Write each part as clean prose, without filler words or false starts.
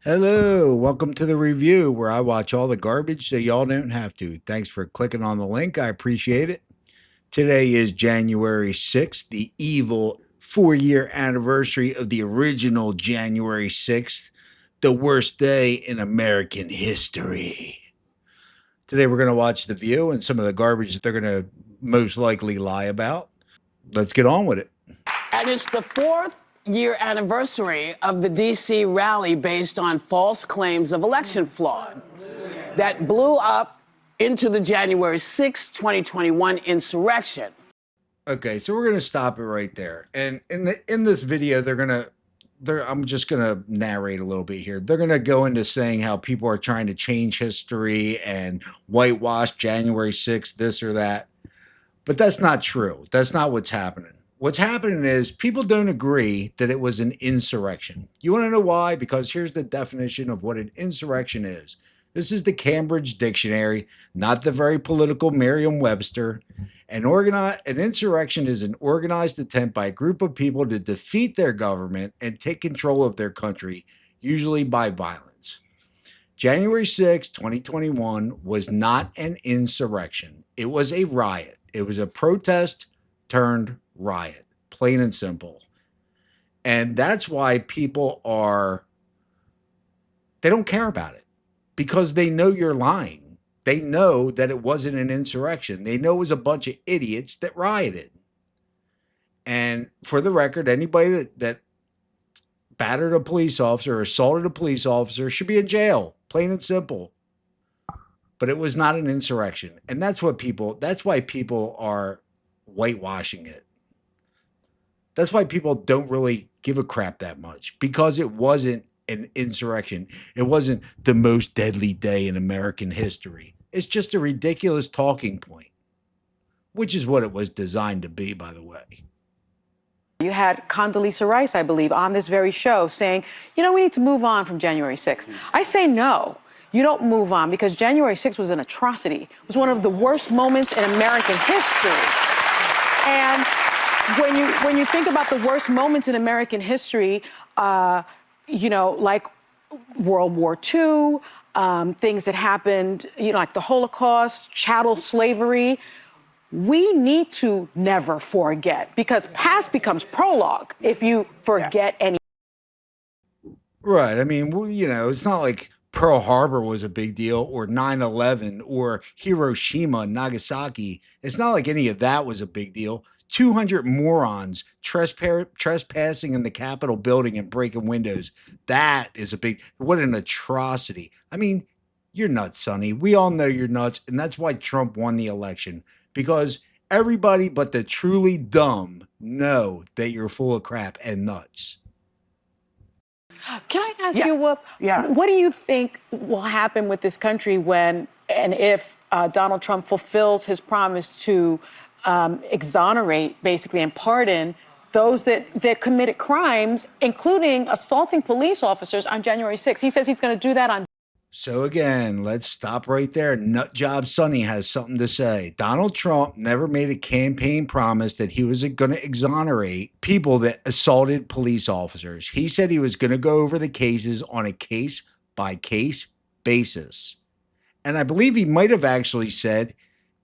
Hello, welcome to the review where I watch all the garbage so y'all don't have to. Thanks for clicking on the link. I appreciate it. Today is January 6th, the evil 4-year anniversary of the original January 6th, the worst day in American history. Today we're going to watch The View and some of the garbage that they're going to most likely lie about. Let's get on with it. And it's the fourth-year anniversary of the D.C. rally based on false claims of election fraud that blew up into the January 6, 2021 insurrection. Okay, so we're going to stop it right there. And in this video, I'm just going to narrate a little bit here. They're going to go into saying how people are trying to change history and whitewash January 6th, this or that. But that's not true. That's not what's happening. What's happening is people don't agree that it was an insurrection. You want to know why? Because here's the definition of what an insurrection is. This is the Cambridge Dictionary, not the very political Merriam-Webster. An insurrection is an organized attempt by a group of people to defeat their government and take control of their country, usually by violence. January 6, 2021 was not an insurrection. It was a riot. It was a protest turned riot, plain and simple. And that's why people they don't care about it, because they know you're lying. They know that it wasn't an insurrection. They know it was a bunch of idiots that rioted. And for the record, anybody that battered a police officer or assaulted a police officer should be in jail, plain and simple. But it was not an insurrection. And that's why people are whitewashing it. That's why people don't really give a crap that much, because it wasn't an insurrection. It wasn't the most deadly day in American history. It's just a ridiculous talking point, which is what it was designed to be, by the way. You had Condoleezza Rice, I believe, on this very show saying, we need to move on from January 6th. I say no. You don't move on, because January 6th was an atrocity. It was one of the worst moments in American history. And when you think about the worst moments in American history, like World War II, things that happened, like the Holocaust, chattel slavery, we need to never forget, because past becomes prologue if you forget any. Right. I mean, it's not like Pearl Harbor was a big deal, or 9/11, or Hiroshima and Nagasaki. It's not like any of that was a big deal. 200 morons trespassing in the Capitol building and breaking windows. That is what an atrocity. I mean, you're nuts, Sonny. We all know you're nuts. And that's why Trump won the election, because everybody but the truly dumb know that you're full of crap and nuts. Can I ask you, what do you think will happen with this country when and if Donald Trump fulfills his promise to exonerate, basically, and pardon those that committed crimes, including assaulting police officers on January 6th? He says he's going to do that on. So again, let's stop right there. Nutjob Sonny has something to say. Donald Trump never made a campaign promise that he was going to exonerate people that assaulted police officers. He said he was going to go over the cases on a case-by-case basis. And I believe he might have actually said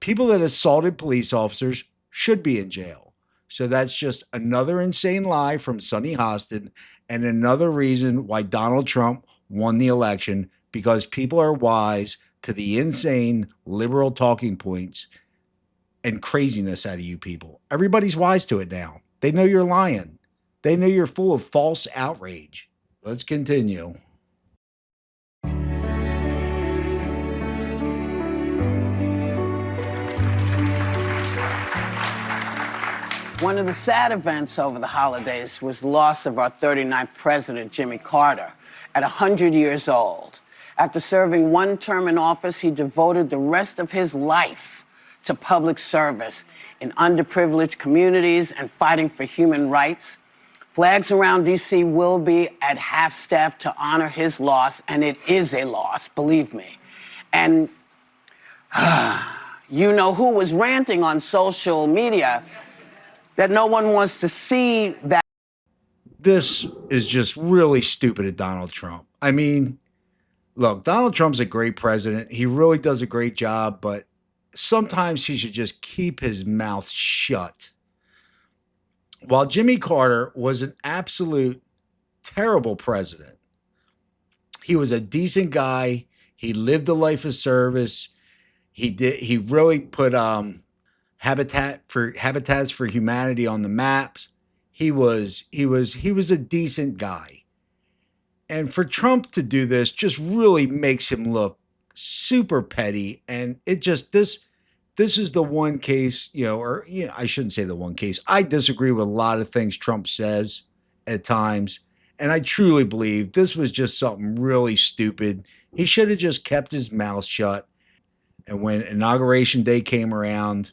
people that assaulted police officers should be in jail. So that's just another insane lie from Sonny Hostin, and another reason why Donald Trump won the election, because people are wise to the insane liberal talking points and craziness out of you people. Everybody's wise to it now. They know you're lying. They know you're full of false outrage. Let's continue. One of the sad events over the holidays was the loss of our 39th president, Jimmy Carter, at 100 years old. After serving one term in office, he devoted the rest of his life to public service in underprivileged communities and fighting for human rights. Flags around D.C. will be at half-staff to honor his loss, and it is a loss, believe me. And you know who was ranting on social media that no one wants to see that. This is just really stupid of Donald Trump. I mean, look, Donald Trump's a great president. He really does a great job, but sometimes he should just keep his mouth shut. While Jimmy Carter was an absolute terrible president, he was a decent guy. He lived a life of service. He really put Habitats for Humanity on the maps. He was a decent guy. And for Trump to do this just really makes him look super petty. And it just this is the one case, I shouldn't say the one case. I disagree with a lot of things Trump says at times. And I truly believe this was just something really stupid. He should have just kept his mouth shut. And when Inauguration Day came around,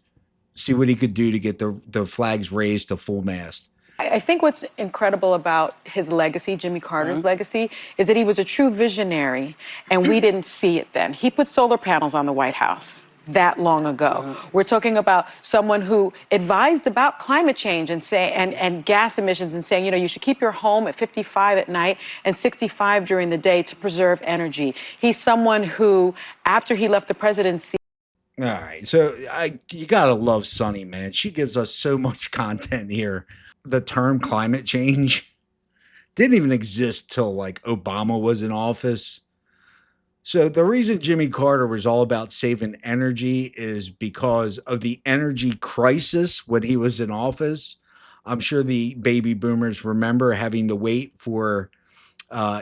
see what he could do to get the flags raised to full mast. I think what's incredible about his legacy, Jimmy Carter's legacy, is that he was a true visionary, and we didn't see it then. He put solar panels on the White House that long ago. We're talking about someone who advised about climate change and gas emissions and saying, you should keep your home at 55 at night and 65 during the day to preserve energy. He's someone who, after he left the presidency. All right, so you gotta love Sunny, man. She gives us so much content here. The term climate change didn't even exist till like Obama was in office. So the reason Jimmy Carter was all about saving energy is because of the energy crisis when he was in office. I'm sure the baby boomers remember having to wait for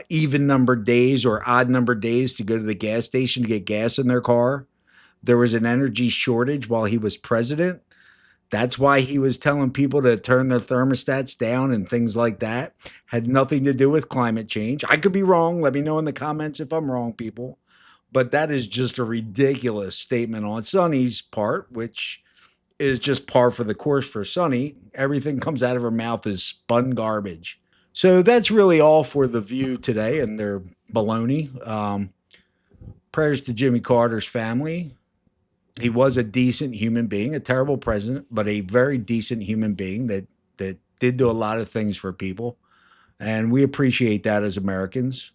even numbered days or odd numbered days to go to the gas station to get gas in their car. There was an energy shortage while he was president. That's why he was telling people to turn their thermostats down and things like that. Had nothing to do with climate change. I could be wrong. Let me know in the comments if I'm wrong, people. But that is just a ridiculous statement on Sunny's part, which is just par for the course for Sunny. Everything comes out of her mouth is spun garbage. So that's really all for The View today and their baloney. Prayers to Jimmy Carter's family. He was a decent human being, a terrible president, but a very decent human being that did do a lot of things for people. And we appreciate that as Americans.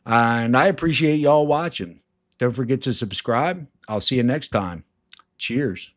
And I appreciate y'all watching. Don't forget to subscribe. I'll see you next time. Cheers.